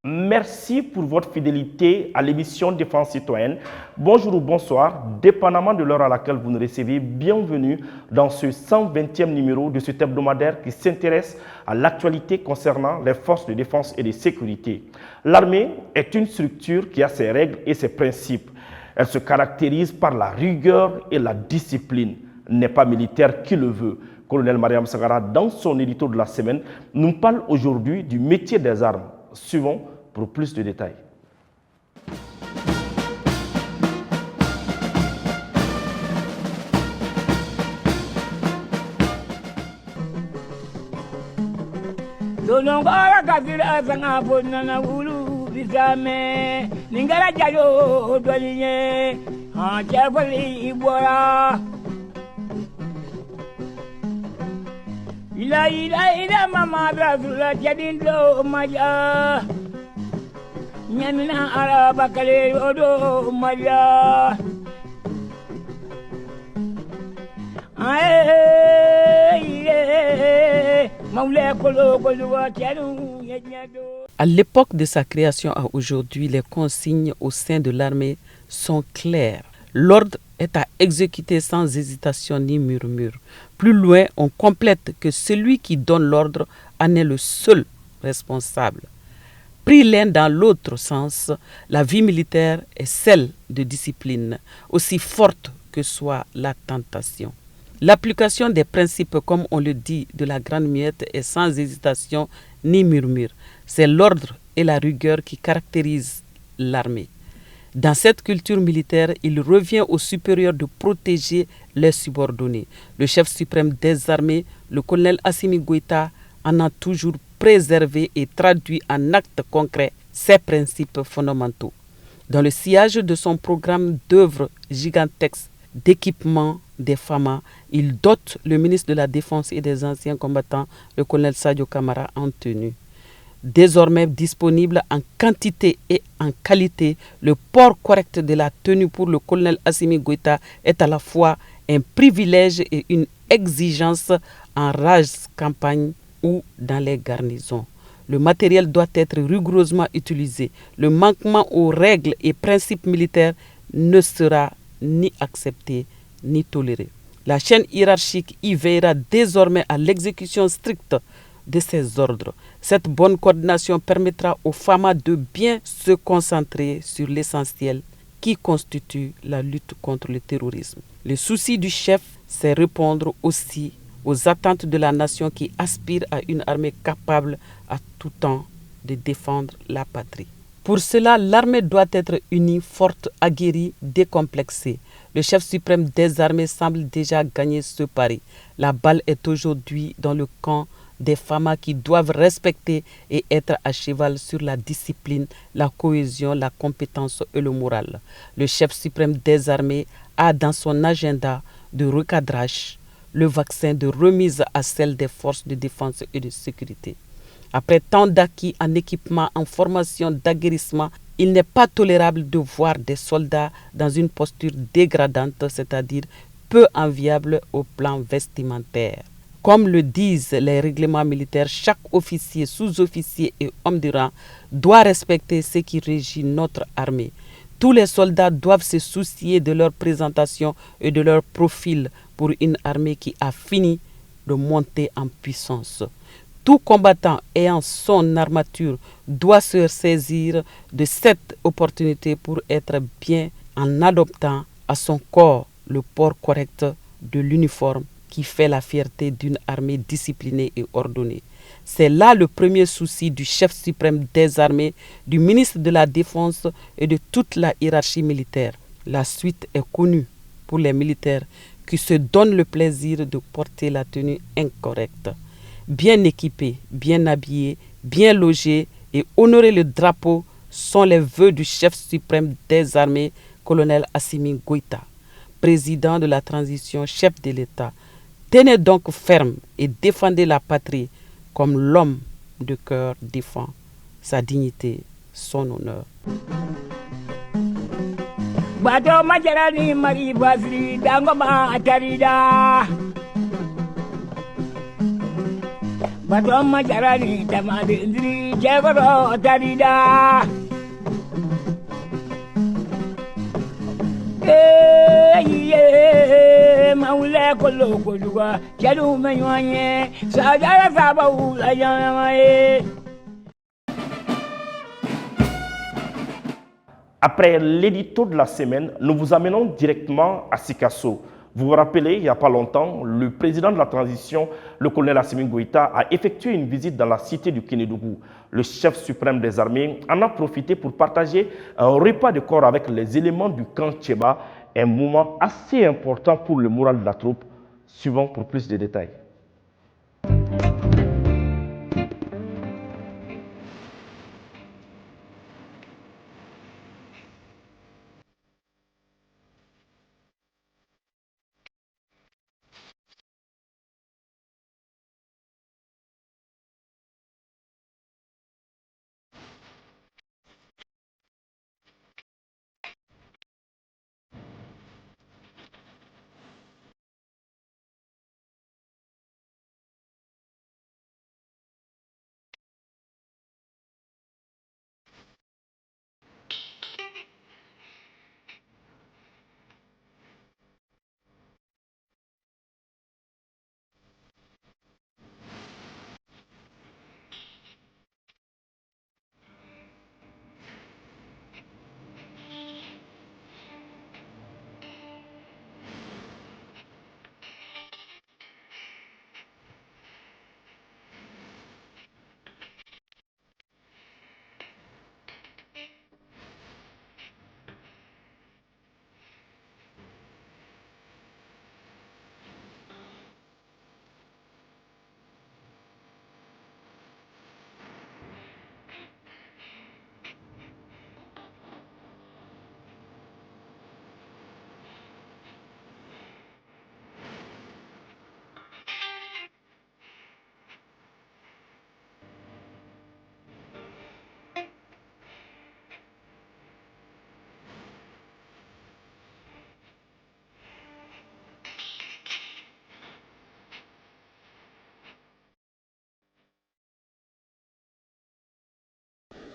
Merci pour votre fidélité à l'émission Défense citoyenne. Bonjour ou bonsoir, dépendamment de l'heure à laquelle vous nous recevez. Bienvenue dans ce 120e numéro de cet hebdomadaire qui s'intéresse à l'actualité concernant les forces de défense et de sécurité. L'armée est une structure qui a ses règles et ses principes. Elle se caractérise par la rigueur et la discipline. N'est pas militaire qui le veut. Colonel Mariam Sagara, dans son édito de la semaine, nous parle aujourd'hui du métier des armes. Suivons pour plus de détails. Ila mama brazula jadindo maja nyamina araba kale odo maja À l'époque de sa création à aujourd'hui, les consignes au sein de l'armée sont claires. L'ordre est à exécuter sans hésitation ni murmure. Plus loin, on complète que celui qui donne l'ordre en est le seul responsable. Pris l'un dans l'autre sens, la vie militaire est celle de discipline, aussi forte que soit la tentation. L'application des principes, comme on le dit, de la Grande Muette est sans hésitation ni murmure. C'est l'ordre et la rigueur qui caractérisent l'armée. Dans cette culture militaire, il revient aux supérieurs de protéger les subordonnés. Le chef suprême des armées, le colonel Assimi Goïta, en a toujours préservé et traduit en actes concrets ces principes fondamentaux. Dans le sillage de son programme d'œuvres gigantesques d'équipement des FAMA, il dote le ministre de la Défense et des anciens combattants, le colonel Sadio Camara, en tenue. Désormais disponible en quantité et en qualité, le port correct de la tenue pour le colonel Assimi Goïta est à la fois un privilège et une exigence en rase campagne ou dans les garnisons. Le matériel doit être rigoureusement utilisé. Le manquement aux règles et principes militaires ne sera ni accepté ni toléré. La chaîne hiérarchique y veillera désormais à l'exécution stricte de ces ordres. Cette bonne coordination permettra aux FAMA de bien se concentrer sur l'essentiel qui constitue la lutte contre le terrorisme. Le souci du chef, c'est répondre aussi aux attentes de la nation qui aspire à une armée capable à tout temps de défendre la patrie. Pour cela, l'armée doit être unie, forte, aguerrie, décomplexée. Le chef suprême des armées semble déjà gagner ce pari. La balle est aujourd'hui dans le camp des FAMA qui doivent respecter et être à cheval sur la discipline, la cohésion, la compétence et le moral. Le chef suprême des armées a dans son agenda de recadrage le vaccin de remise à celle des forces de défense et de sécurité. Après tant d'acquis en équipement, en formation, d'aguerrissement, il n'est pas tolérable de voir des soldats dans une posture dégradante, c'est-à-dire peu enviable au plan vestimentaire. Comme le disent les règlements militaires, chaque officier, sous-officier et homme de rang doit respecter ce qui régit notre armée. Tous les soldats doivent se soucier de leur présentation et de leur profil pour une armée qui a fini de monter en puissance. Tout combattant ayant son armature doit se saisir de cette opportunité pour être bien en adoptant à son corps le port correct de l'uniforme qui fait la fierté d'une armée disciplinée et ordonnée. C'est là le premier souci du chef suprême des armées, du ministre de la Défense et de toute la hiérarchie militaire. La suite est connue pour les militaires qui se donnent le plaisir de porter la tenue incorrecte. Bien équipés, bien habillés, bien logés et honorer le drapeau sont les vœux du chef suprême des armées, colonel Assimi Goïta, président de la transition, chef de l'État. Tenez donc ferme et défendez la patrie comme l'homme de cœur défend sa dignité, son honneur. Bato majarani mari basri dangoma atarida. Bato majarani tamadi indri jagoro atarida. Maule kolo koluga jalu menyoanye sajara sabahu ayamaye. Après l'édito de la semaine, nous vous amenons directement à Sikasso. Vous vous rappelez, il n'y a pas longtemps, le président de la transition, le colonel Assimi Goïta, a effectué une visite dans la cité du Kénédougou. Le chef suprême des armées en a profité pour partager un repas de corps avec les éléments du camp Tcheba, un moment assez important pour le moral de la troupe. Suivons pour plus de détails.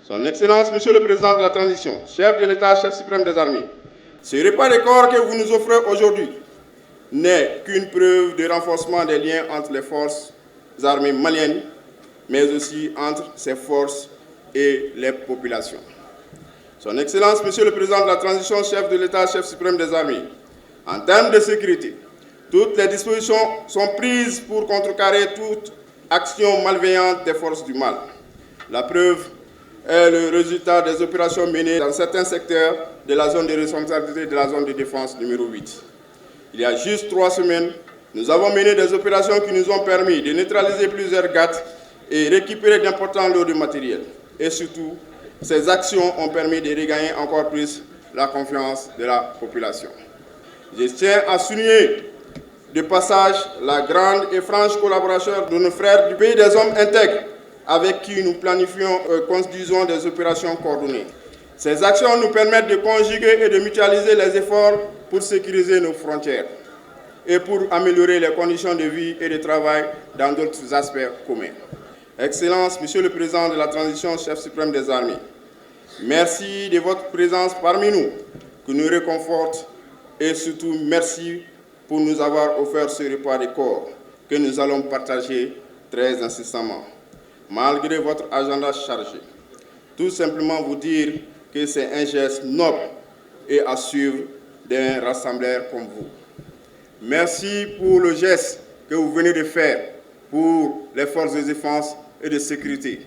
Son Excellence, Monsieur le Président de la Transition, chef de l'État, chef suprême des armées, ce repas de corps que vous nous offrez aujourd'hui n'est qu'une preuve de renforcement des liens entre les forces armées maliennes, mais aussi entre ces forces et les populations. Son Excellence, Monsieur le Président de la Transition, chef de l'État, chef suprême des armées, en termes de sécurité, toutes les dispositions sont prises pour contrecarrer toute action malveillante des forces du mal. La preuve est le résultat des opérations menées dans certains secteurs de la zone de responsabilité de la zone de défense numéro 8. Il y a juste 3 semaines, nous avons mené des opérations qui nous ont permis de neutraliser plusieurs GAT et récupérer d'importants lots de matériel. Et surtout, ces actions ont permis de regagner encore plus la confiance de la population. Je tiens à souligner de passage la grande et franche collaboration de nos frères du pays des hommes intègres avec qui nous planifions et conduisons des opérations coordonnées. Ces actions nous permettent de conjuguer et de mutualiser les efforts pour sécuriser nos frontières et pour améliorer les conditions de vie et de travail dans d'autres aspects communs. Excellence, Monsieur le Président de la Transition, chef suprême des armées, merci de votre présence parmi nous, qui nous réconforte, et surtout merci pour nous avoir offert ce repas de corps que nous allons partager très incessamment, malgré votre agenda chargé. Tout simplement vous dire que c'est un geste noble et à suivre d'un rassembleur comme vous. Merci pour le geste que vous venez de faire pour les forces de défense et de sécurité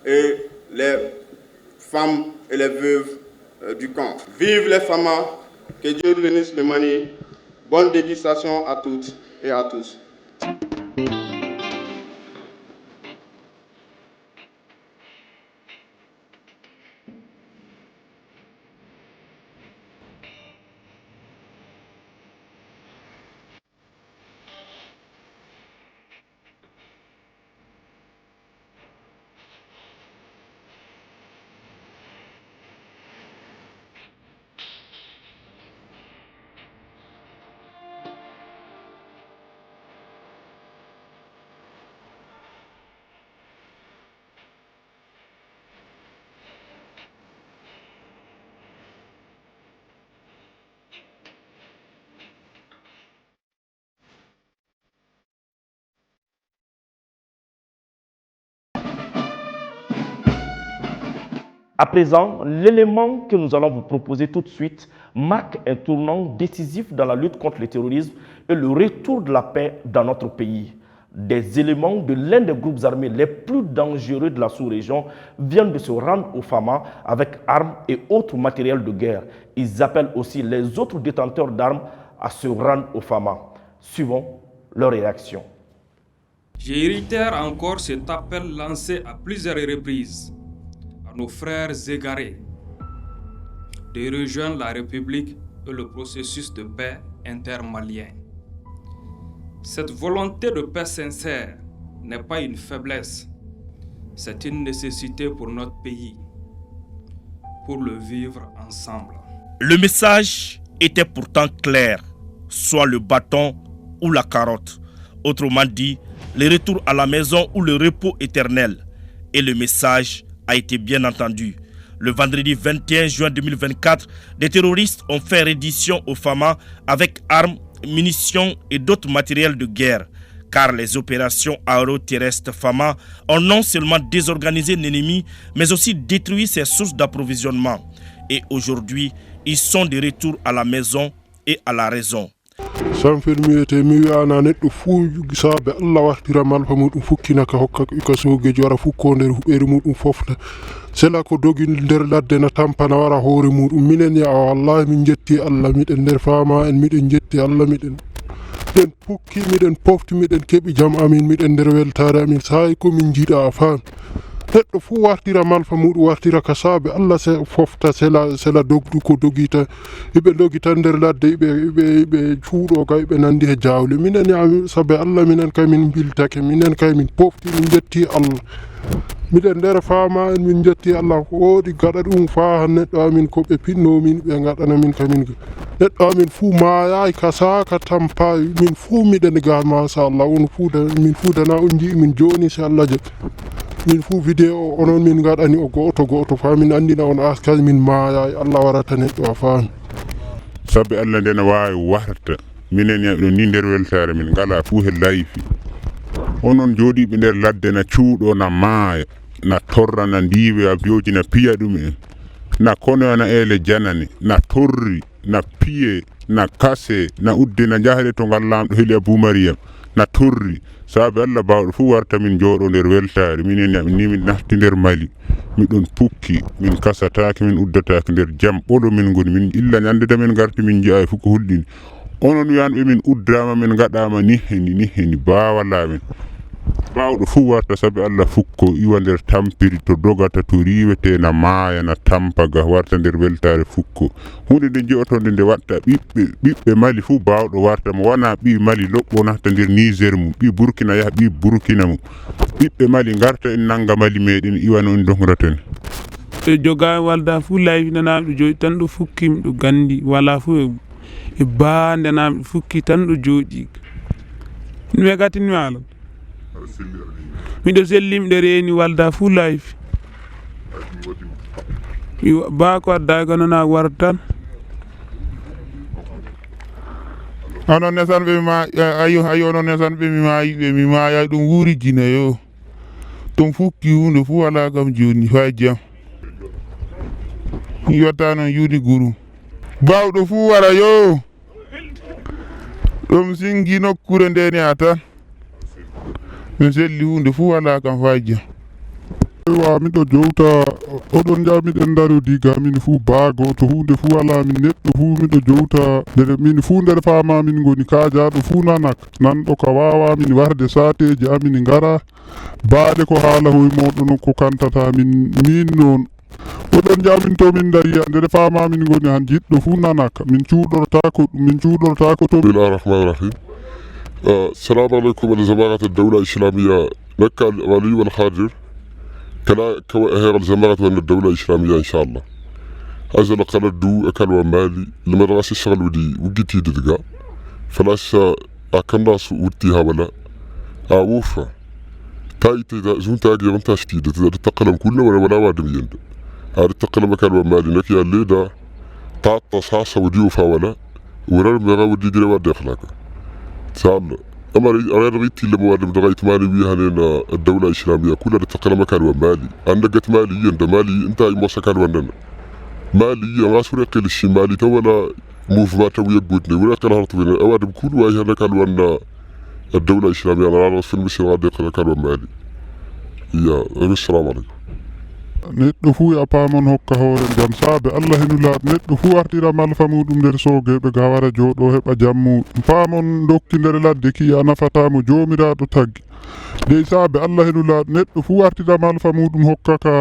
et les femmes et les veuves du camp. Vive les FAMA, que Dieu bénisse le Mali. Bonne dégustation à toutes et à tous. À présent, l'élément que nous allons vous proposer tout de suite marque un tournant décisif dans la lutte contre le terrorisme et le retour de la paix dans notre pays. Des éléments de l'un des groupes armés les plus dangereux de la sous-région viennent de se rendre au Fama avec armes et autres matériels de guerre. Ils appellent aussi les autres détenteurs d'armes à se rendre au Fama. Suivons leur réaction. Je réitère encore cet appel lancé à plusieurs reprises à nos frères égarés de rejoindre la République et le processus de paix intermalien. Cette volonté de paix sincère n'est pas une faiblesse, c'est une nécessité pour notre pays, pour le vivre ensemble. Le message était pourtant clair, soit le bâton ou la carotte. Autrement dit, le retour à la maison ou le repos éternel. Et le message a été bien entendu. Le vendredi 21 juin 2024, des terroristes ont fait reddition au Fama avec armes, munitions et d'autres matériels de guerre. Car les opérations aéroterrestres Fama ont non seulement désorganisé l'ennemi, mais aussi détruit ses sources d'approvisionnement. Et aujourd'hui, ils sont de retour à la maison et à la raison. sanfirmiete mi wi'ana neɗɗo fuu saabe allah wartira malfa muɗum fukkina ka hokka ka sogeji wara fukko nder huɓɓere muɗum fofta sela ko dogi nder ladde na tampana wara hoore muɗum minen ya wallahi min jetti allah miɗen nder fama en miɗen jetti allah miɗen pukki miɗen pofti miɗen keɓi jam amin miɗen nder weltare amin sayi komin jiiɗa a faami neɗɗo fuu wartira malfa muɗum wartira ka saabe allah se fofta sela dogdu ko dogita iɓe dogita nder ladde iɓe cuuɗo ka iɓe nandi e jawle minen ya saabe allah minen kay min biltake minen kay min pofti min jetti allah miɗen nder fama en min jetti allah woodi gaɗa ɗum fa neɗɗo amin ko ɓe pinnomin ɓe gaɗana min kamin neɗɗo amin fuu mayayi ka saka tampa min fuu miɗen ga machallah on fuu min fuu dana on jii min joni so allah jaɓi min fuu vidéo onon min gaɗani o goto fa min andina on askay min mayayi allah warata neɗɗo a faami sabbi allah ndena wawi warta minen yaɓe ni nder weltare min ngala fuu he layfi onon jooɗiɓe nder ladde na cuuɗo na maaya na torra na ndiwe aviyoji na piya ɗum en na kono na ele janani na torri na piye na kase na udde na jahre to ngal lamɗo heeli Aboumariyam na torri saabi allah bawɗo fuu warta min jooɗo nder weltare minen yaɓe ni min nafti nder Mali miɗon pukki min kasataki min uddataki nder jam ɓolo min goni min illa ñandede min garti min jiya fof ko hulɗini onon wiyanɓe min uddama min gaɗama ni heni bawala men bawɗo fuu warta saabi allah fukko iwa nder tampiri to dogata to riwete na maaya na tampaga warta nder weltare fukko hunde nde jeotonde nde watta ɓiɓɓe Mali fuu bawɗo warta mo wona ɓi Mali loɓɓo nata nder Niger mum ɓi Burkina yaha ɓi Burkina mum ɓiɓɓe Mali garta en nanga Mali meɗen iwano en dongraten to joga walda fuu layfinanaɓe joɗi tan ɗo fukki ɗo gandi wala fuu e bandanaɓe fukki tan ɗo jooɗi ɗume gatini ala miɗo sellimɗe reeni walda fuu layfi ba ko adda nana warta tan onon nesan ɓe ma ayo onon nesan ɓe mi maya ɗum wuuri jina yo ɗum fukki hunde fuu wala kam joni fa jam yotta noon yuuni guru bawɗo fuu wara yo ɗum singi nokkure ndeni a tan min selli hunde fuu wala kam fa jam wa miɗo jowta oɗon ja miɗen daru diga min fuu baago to hunde fuu wala min neɗɗo fuu miɗo jowta nder min fuu nder fama min goni kajaɗo fuu nanak nanɗo ka wawa min warde sateji amin gara baɗe ko haala hoy moɗon ko kantata min noon oɗon jamin to min dariya nder fama min goni han jiɗɗo fuu nanaka min cuuɗortako to bismillahir rahmanir rahim السلام عليكم لجماعة الدولة الإسلامية مكة الولي والخارج كلا كوائر الجماعة الدولة الإسلامية إن شاء الله أجل قلدو أكل ومالي المدرسة الشغل ودي وجيتي ددقا فلاش أكناس وديها ولا أوفا تايتي دا زون تاجي وانتا شتيدة تتقلم كله ولا وادم يند هذا تقلم أكل ومالي نكي اللي دا تعطى ساسا وديوفا ولا ورر مغا ودي جري وادي أخلاقه سال أما أنا ريت اللي مواد بدغيت مالي ويا هنا الدولة الإسلامية كلها تقل مكان ومالي أنا قلت مالي أنت مالي أنت موسكان وننا مالي أنا سوري قيل الشمالي تولا موفمات ويقودني ولا كان هرت بين أواد بكل واحد هذا كان وانا الدولة الإسلامية أنا على في المسير غادي كان ومالي يا السلام عليكم neɗɗo fuu a paamon hokka hoore jam saabe allah henu laaɓ neɗɗo fuu artira malfa muɗum nder soogeɓe ga wara jooɗo heɓa jam muɗum paamon dokki nder ladde ki a nafatamo jomiraɗo taggi dey saabe allah henu laaɓ neɗɗo fuu artira malfa muɗum hokka ka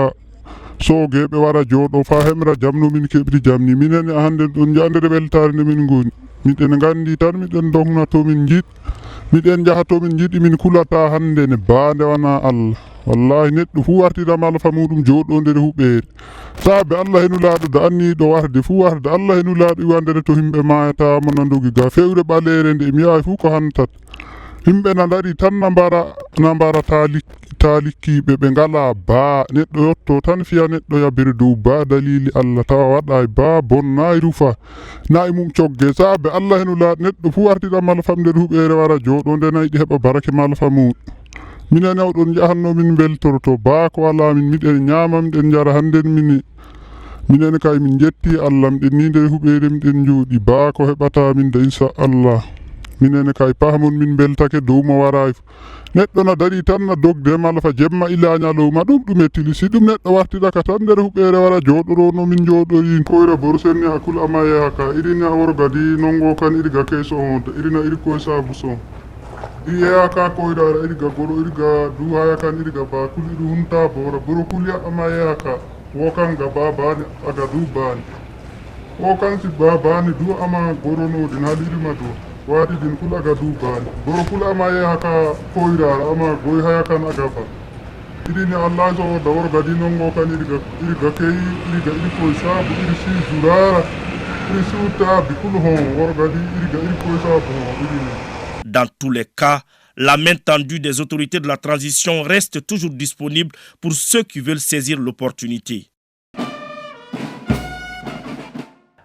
soogeɓe wara jooɗo fa hemra jam no min keɓri jam ni minen hande ɗon jandere weltare nde min goni miɗen gandi tan miɗen dogna tomin jiiɗ miɗen jaha tomin jiiɗi min kulata hande ne baande wana allah wallahi neɗɗo fuu wartira malfa muɗum jooɗo nder huɓeere saabe allah henu laaɗo da anniɗo warde fuu warde allah henu laaɗo iwandere to himɓe mayata mo nandogi ga fewre ɓalere nde mi yawi fuu ko hantat himɓe na dari tan na mbara talikkiɓe ɓe ngala baa neɗɗo yotto tan fiya neɗɗo yabiri dow ba dalili allah tawa waɗa ba bonnayi rufa nayi mum cogge saabe allah henu laaɗo neɗɗo fuu wartira malfam nder huɓeere wara jooɗo nde nayiɗi heɓa barake malfa muɗum minen awɗon jahanno min beltorto baako ala min miɗen ñaama miɗen jara hannden minen kay min jetti allah miɗen ni nder huɓeere miɗen jooɗi baako heɓata min da inchallah minen kay paamon min beltake dow mo warayi neɗɗo na dari tan na dogde malfa jemma ila ñalowma ɗum ɗum e tili si ɗum neɗɗo wartiraka tan nder huɓeere wara jooɗoro no min jooɗori koyra borsenni hakkul ama yehaka irina worgadi nongo kan iriga keso honta irina iri koye saabu son iri yeyaka koyrara iriga goro iriga duhaya kan iriga bakul iri hunta bora boro kulya ama yeyaka wokan ga babani aga du bani wokan si babani du ama goronodin hal irima do wadi din kul aga du bani boro kul ama yeyaka koyrara ama goy haya kan aga ba irini allah so da worgadi nongo kan iriga keyi iriga iri koy sabu iri si zurara iri suta bikul hon worgadi iriga iri koy sabu hon irini. Dans tous les cas, la main tendue des autorités de la transition reste toujours disponible pour ceux qui veulent saisir l'opportunité.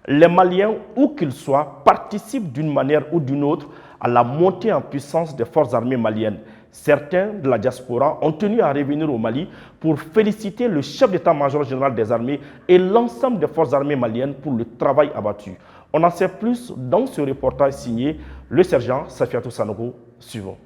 Les Maliens, où qu'ils soient, participent d'une manière ou d'une autre à la montée en puissance des forces armées maliennes. Certains de la diaspora ont tenu à revenir au Mali pour féliciter le chef d'état-major général des armées et l'ensemble des forces armées maliennes pour le travail abattu. On en sait plus dans ce reportage signé le sergent Safiatou Sanogo. Suivant.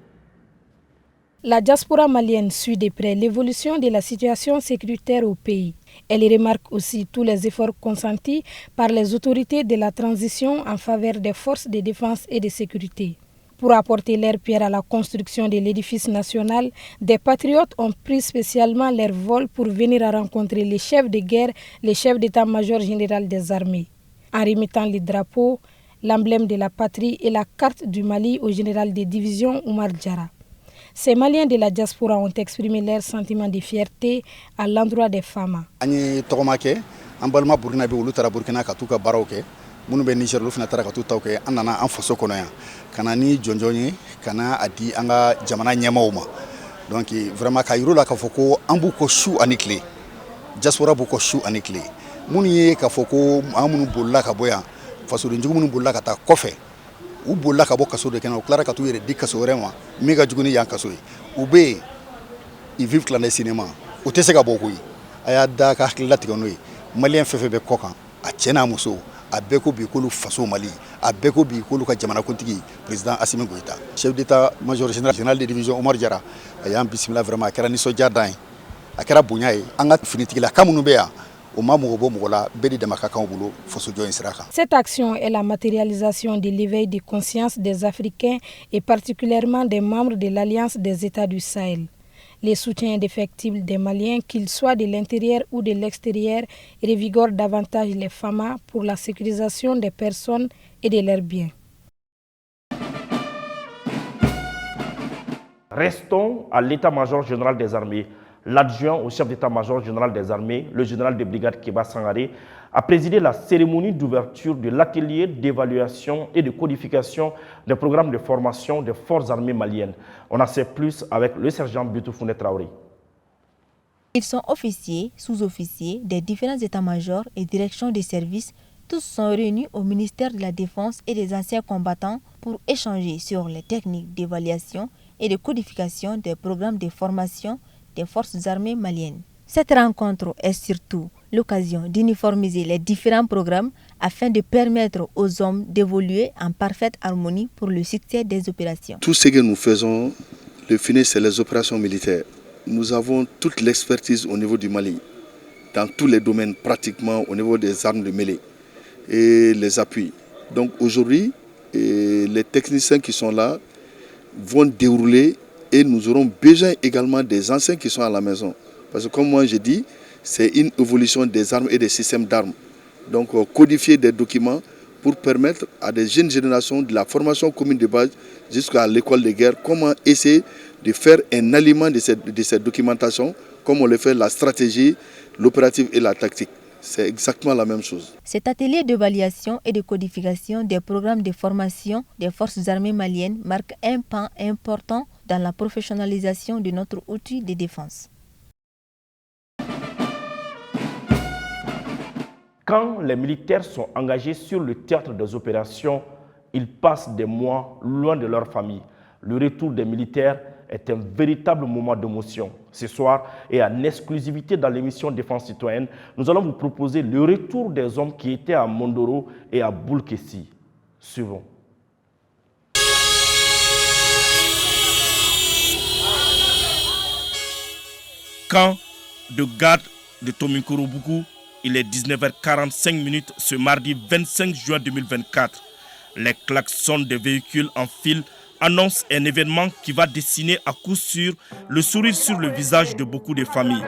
La diaspora malienne suit de près l'évolution de la situation sécuritaire au pays. Elle remarque aussi tous les efforts consentis par les autorités de la transition en faveur des forces de défense et de sécurité. Pour apporter leur pierre à la construction de l'édifice national, des patriotes ont pris spécialement leur vol pour venir à rencontrer les chefs de guerre, les chefs d'état-major général des armées. En remettant les drapeaux, l'emblème de la patrie et la carte du Mali au général de division Oumar Diarra. Ces Maliens de la diaspora ont exprimé leur sentiment de fierté à l'endroit des femmes. Ani togomake ambalma Burkina be ulu tara Burkina ka tuka baroke munu be Niger lu fina tara ka tuta ke anana an faso kono ya kana ni jonjoni kana adi anga jamana nyamawma donc vraiment ka yiro la ka foko ambu ko chou anikle diaspora bu ko chou anikle munu ye ka foko amunu bolla ka boya faso de njugumunu bolla ka ta kofe u bolla ka boka so de kana clara ka tu yere dikka so rema mega juguni yanka so ube i vivre clandestinement o tese ka bokuyi aya da ka hakilati kono malien fefe be kokan a cena muso a beko bi kolu faso Mali a beko bi kolu ka jamana kuntigi président Assimi Goïta chef d'état major général de division Oumar Diarra aya bismillah vraiment kera ni so jardin a kera bunyaye anga finitigi la kamunu be ya. Cette action est la matérialisation de l'éveil de conscience des Africains et particulièrement des membres de l'Alliance des États du Sahel. Les soutiens indéfectibles des Maliens, qu'ils soient de l'intérieur ou de l'extérieur, revigorent davantage les FAMA pour la sécurisation des personnes et de leurs biens. Restons à l'état-major général des armées. L'adjoint au chef d'état-major général des armées, le général de brigade Keba Sangaré, a présidé la cérémonie d'ouverture de l'atelier d'évaluation et de codification des programmes de formation des forces armées maliennes. On en sait plus avec le sergent Butoufoune Traoré. Ils sont officiers, sous-officiers des différents états-majors et directions des services Tous sont réunis au ministère de la Défense et des anciens combattants pour échanger sur les techniques d'évaluation et de codification des programmes de formation des forces armées maliennes. Cette rencontre est surtout l'occasion d'uniformiser les différents programmes afin de permettre aux hommes d'évoluer en parfaite harmonie pour le succès des opérations. Tout ce que nous faisons, le fini, c'est les opérations militaires. Nous avons toute l'expertise au niveau du Mali, dans tous les domaines pratiquement au niveau des armes de mêlée et les appuis. Donc aujourd'hui, les techniciens qui sont là vont dérouler et nous aurons besoin également des anciens qui sont à la maison. Parce que comme moi j'ai dit, c'est une évolution des armes et des systèmes d'armes. Donc codifier des documents pour permettre à des jeunes générations de la formation commune de base jusqu'à l'école de guerre, comment essayer de faire un aliment de cette documentation, comme on le fait la stratégie, l'opérative et la tactique. C'est exactement la même chose. Cet atelier d'évaluation et de codification des programmes de formation des forces armées maliennes marque un pas important dans la professionnalisation de notre outil de défense. Quand les militaires sont engagés sur le théâtre des opérations, ils passent des mois loin de leur famille. Le retour des militaires est un véritable moment d'émotion. Ce soir, et en exclusivité dans l'émission Défense citoyenne, nous allons vous proposer le retour des hommes qui étaient à Mondoro et à Boulkessi. Suivons. Camp de garde de Tomikorobuku, il est 19h45 ce mardi 25 juin 2024. Les klaxons des véhicules en file annoncent un événement qui va dessiner à coup sûr le sourire sur le visage de beaucoup de familles.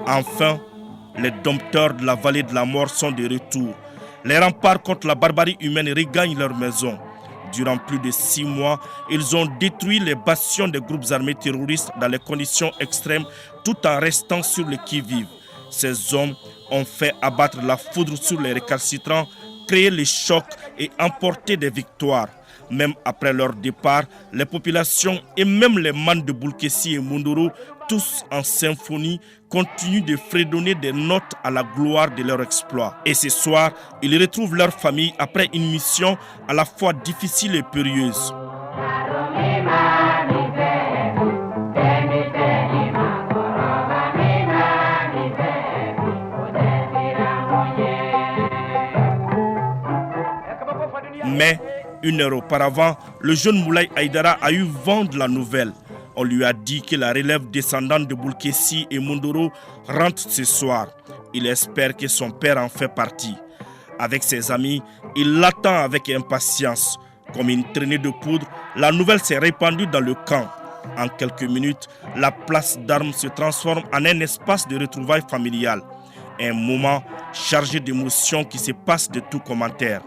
Enfin, les dompteurs de la vallée de la mort sont de retour. Les remparts contre la barbarie humaine regagnent leur maison. Durant plus de 6 mois, ils ont détruit les bastions des groupes armés terroristes dans les conditions extrêmes tout en restant sur le qui-vive. Ces hommes ont fait abattre la foudre sur les récalcitrants, créer les chocs et emporter des victoires. Même après leur départ, les populations et même les man de Boulkessi et Mondoro, tous en symphonie, continuent de fredonner des notes à la gloire de leur exploit. Et ce soir, ils retrouvent leur famille après une mission à la fois difficile et périlleuse. Mais, 1 heure auparavant, le jeune Moulay Haïdara a eu vent de la nouvelle. On lui a dit que la relève descendante de Boulkessi et Mondoro rentre ce soir. Il espère que son père en fait partie. Avec ses amis, il l'attend avec impatience. Comme une traînée de poudre, la nouvelle s'est répandue dans le camp. En quelques minutes, la place d'armes se transforme en un espace de retrouvailles familiales. Un moment chargé d'émotions qui se passe de tout commentaire.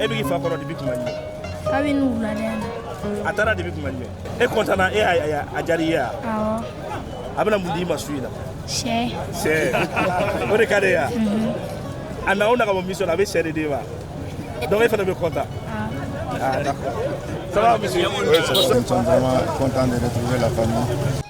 Ebi fa kɔrɔ depuis kuma ɲɛ. A bɛ n'u bila dɛ. A taara depuis kuma ɲɛ. E content na e a diyara i ye wa? Awɔ. A bɛna mun d'i ma su in na? Sɛ. Sɛ. O de ka di ye wa? A na o na ka bɔ mission na a bɛ sɛ de d'e ma. Donc e fana bɛ content. Ah d'accord. Ça va monsieur? Oui, ça va. Nous sommes vraiment contents de retrouver la famille.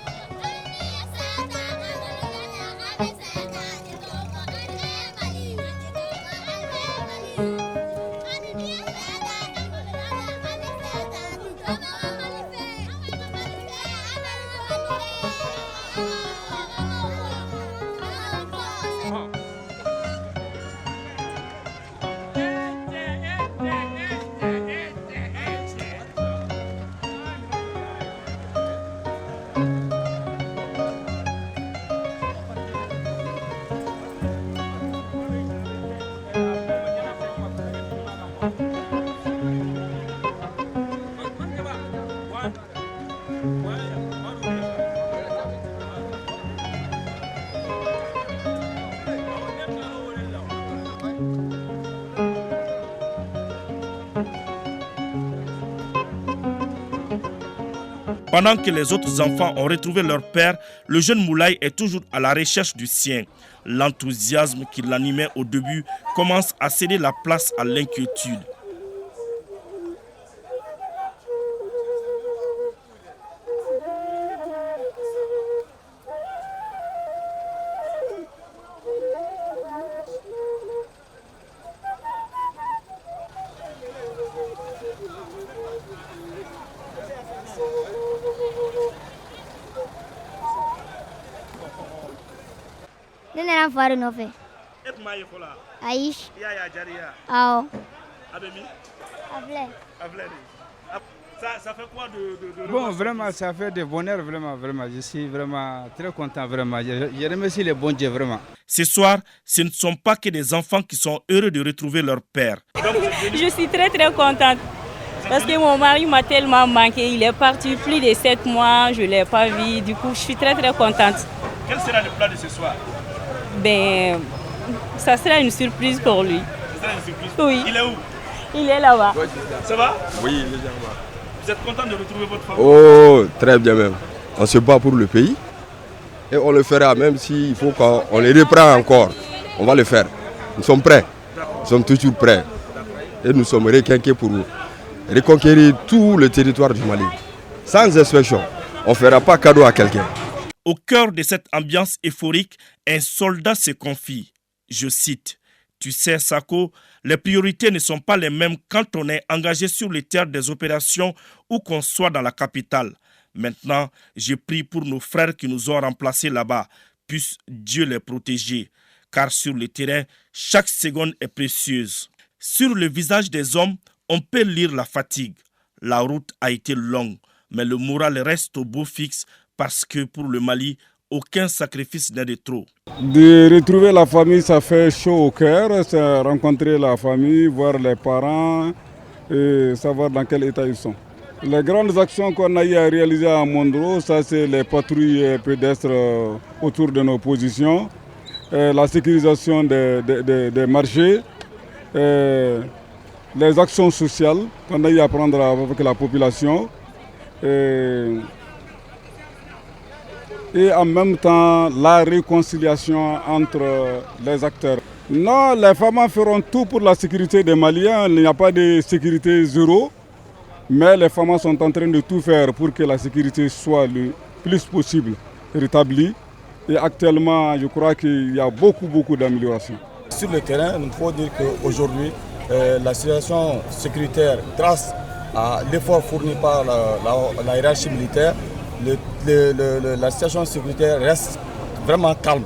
Pendant que les autres enfants ont retrouvé leur père, le jeune Moulay est toujours à la recherche du sien. L'enthousiasme qui l'animait au début commence à céder la place à l'inquiétude. Fare nɔfɛ. E tun b'a ye fɔlɔ wa? Ayi. I y'a ye a diyara Awɔ. A bɛ min? A filɛ. A filɛ de. Ça fait quoi de Bon, vraiment, ça fait de bonheur, vraiment. Je suis vraiment très content, vraiment. Je remercie les bons dieux, vraiment. Ce soir, ce ne sont pas que des enfants qui sont heureux de retrouver leur père. Je suis très contente. Parce que mon mari m'a tellement manqué. Il est parti plus de 7 mois, je ne l'ai pas vu. Du coup, je suis très contente. Quel sera le plat de ce soir? Ben, ça sera une surprise pour lui. Ça sera une surprise? Oui. Il est où? Il est là-bas. Ça va? Oui, légèrement. Vous êtes content de retrouver votre famille? Oh, très bien même. On se bat pour le pays. Et on le fera même s'il faut qu'on les reprend encore. On va le faire. Nous sommes prêts. Nous sommes toujours prêts. Et nous sommes requinqués pour reconquérir tout le territoire du Mali. Sans exception. On ne fera pas cadeau à quelqu'un. Au cœur de cette ambiance euphorique, un soldat se confie. Je cite, « Tu sais, Sako, les priorités ne sont pas les mêmes quand on est engagé sur les terres des opérations ou qu'on soit dans la capitale. Maintenant, je prie pour nos frères qui nous ont remplacés là-bas. Puisse Dieu les protéger, car sur le terrain, chaque seconde est précieuse. » Sur le visage des hommes, on peut lire la fatigue. La route a été longue, mais le moral reste au beau fixe parce que pour le Mali, aucun sacrifice n'est de trop. De retrouver la famille, ça fait chaud au cœur. C'est rencontrer la famille, voir les parents et savoir dans quel état ils sont. Les grandes actions qu'on a eu à réaliser à Mondro, ça c'est les patrouilles pédestres autour de nos positions, la sécurisation des marchés, les actions sociales qu'on a eu à prendre avec la population. Et en même temps la réconciliation entre les acteurs. Non, les femmes feront tout pour la sécurité des Maliens. Il n'y a pas de sécurité zéro, mais les femmes sont en train de tout faire pour que la sécurité soit le plus possible rétablie. Et actuellement, je crois qu'il y a beaucoup d'améliorations. Sur le terrain, il faut dire qu'aujourd'hui, la situation sécuritaire, grâce à l'effort fourni par la hiérarchie militaire, la situation sécuritaire reste vraiment calme.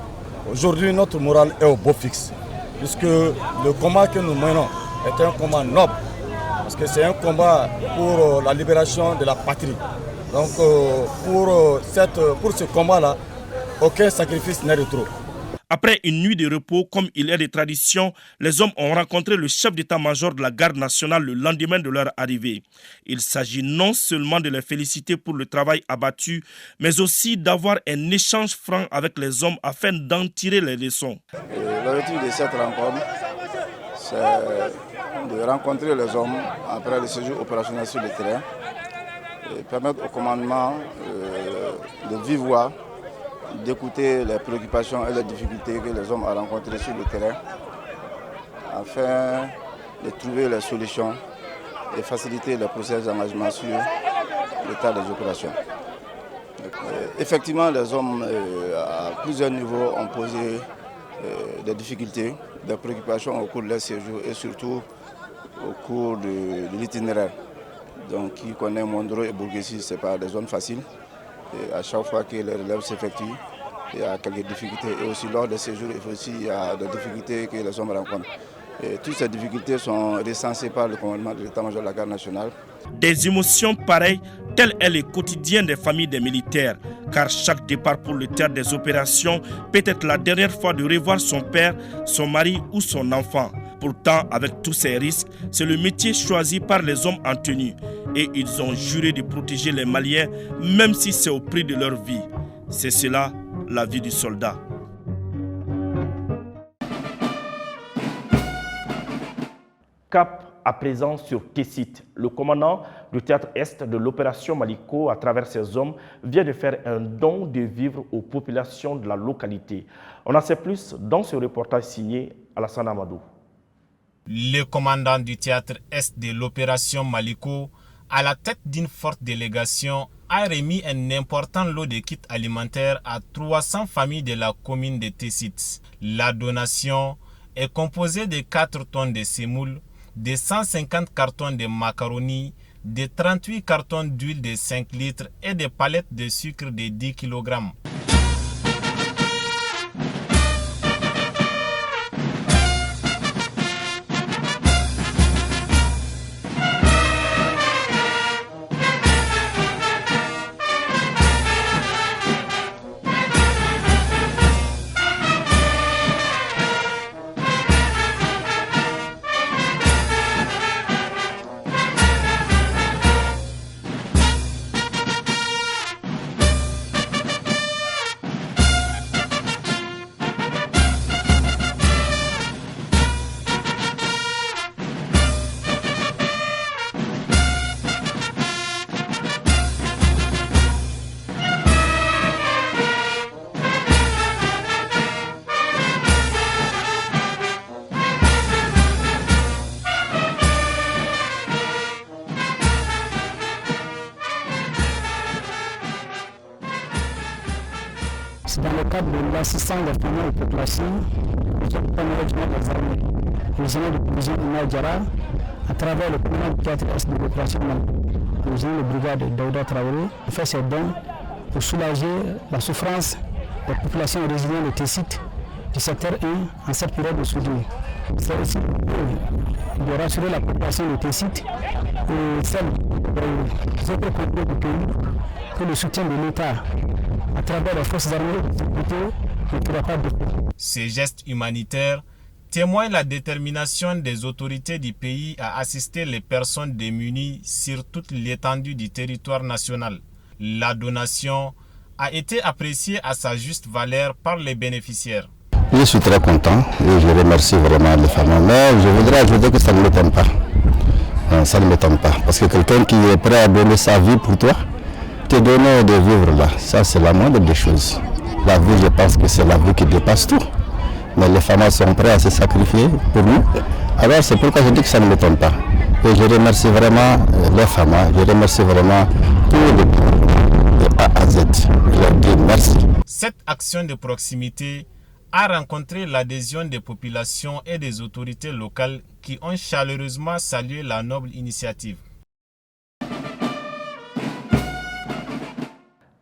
Aujourd'hui, notre morale est au beau fixe, puisque le combat que nous menons est un combat noble, parce que c'est un combat pour la libération de la patrie. Donc pour ce combat-là, aucun sacrifice n'est de trop. Après une nuit de repos, comme il est de tradition, les hommes ont rencontré le chef d'état-major de la garde nationale le lendemain de leur arrivée. Il s'agit non seulement de les féliciter pour le travail abattu, mais aussi d'avoir un échange franc avec les hommes afin d'en tirer les leçons. L'objectif de cette rencontre, c'est de rencontrer les hommes après le séjour opérationnel sur le terrain et permettre au commandement de vivre voix, d'écouter les préoccupations et les difficultés que les hommes ont rencontrées sur le terrain afin de trouver les solutions et faciliter le processus d'engagement sur l'état des opérations. Effectivement, les hommes à plusieurs niveaux ont posé des difficultés, des préoccupations au cours de leur séjour et surtout au cours de l'itinéraire. Donc, qui connaît Mondro et Bourguessi, ce n'est pas des zones faciles. Et à chaque fois que les relèves s'effectuent, il y a quelques difficultés. Et aussi lors des séjours, il y a des difficultés que les hommes rencontrent. Et toutes ces difficultés sont recensées par le commandement de l'état-major de la garde nationale. Des émotions pareilles, tel est le quotidien des familles des militaires. Car chaque départ pour le théâtre des opérations peut être la dernière fois de revoir son père, son mari ou son enfant. Pourtant, avec tous ces risques, c'est le métier choisi par les hommes en tenue. Et ils ont juré de protéger les Maliens, même si c'est au prix de leur vie. C'est cela, la vie du soldat. Cap À présent sur Tessit, le commandant du théâtre Est de l'opération Maliko, à travers ses hommes, vient de faire un don de vivres aux populations de la localité. On en sait plus dans ce reportage signé Alassane Amadou. Le commandant du théâtre Est de l'opération Maliko, à la tête d'une forte délégation, a remis un important lot de kits alimentaires à 300 familles de la commune de Tessit. La donation est composée de 4 tonnes de semoule, de 150 cartons de macaroni, de 38 cartons d'huile de 5 litres et des palettes de sucre de 10 kg. Dans le cadre de l'assistance des familles aux populations, nous avons des armées. Nous avons le président Oumar Diarra, à travers le commandant du théâtre Est de l'opération nous avons le brigade Daouda Traoré, qui fait ses dons pour soulager la souffrance des populations résidentes de Tessit du secteur 1 en cette période de soudure. C'est aussi de rassurer la population de Tessit et celle des autres communautés du pays que le soutien de l'État à travers les forces armées de sécurité ne pourra pas défaut. Ces gestes humanitaires témoignent la détermination des autorités du pays à assister les personnes démunies sur toute l'étendue du territoire national. La donation a été appréciée à sa juste valeur par les bénéficiaires. Je suis très content et je remercie vraiment les familles. Mais je voudrais ajouter que ça ne m'étonne pas. Ça ne m'étonne pas. Parce que quelqu'un qui est prêt à donner sa vie pour toi, te donner de vivre là, ça c'est la moindre des choses. La vie, je pense que c'est la vie qui dépasse tout. Mais les femmes sont prêtes à se sacrifier pour nous. Alors c'est pourquoi je dis que ça ne m'étonne pas. Et je remercie vraiment les femmes, je remercie vraiment tous les de A à Z. Je leur dis merci. Cette action de proximité a rencontré l'adhésion des populations et des autorités locales qui ont chaleureusement salué la noble initiative.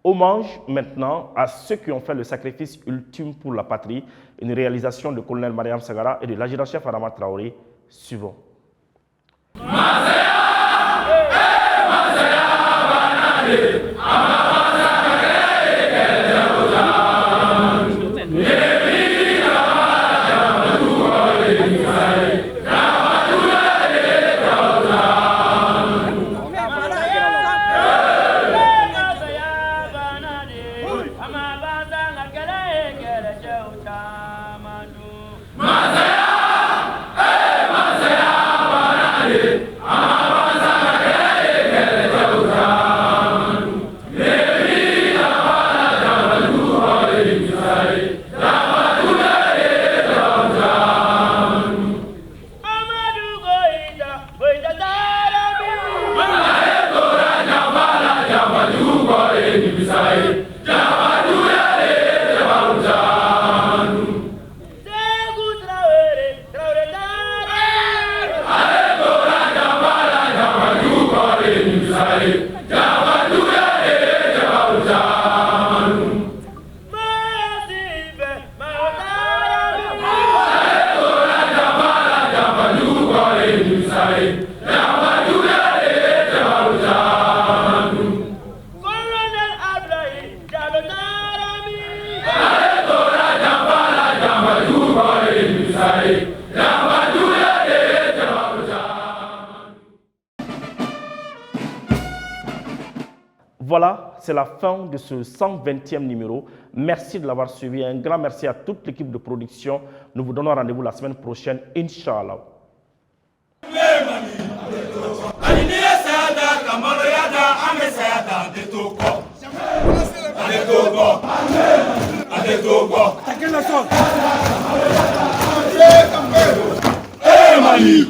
Hommage maintenant à ceux qui ont fait le sacrifice ultime pour la patrie, une réalisation de colonel Mariam Sagara et de l'adjudant-chef Adama Traoré. Suivant. Voilà, c'est la fin de ce 120e numéro. Merci de l'avoir suivi. Un grand merci à toute l'équipe de production. Nous vous donnons rendez-vous la semaine prochaine, Inch'Allah. Mali.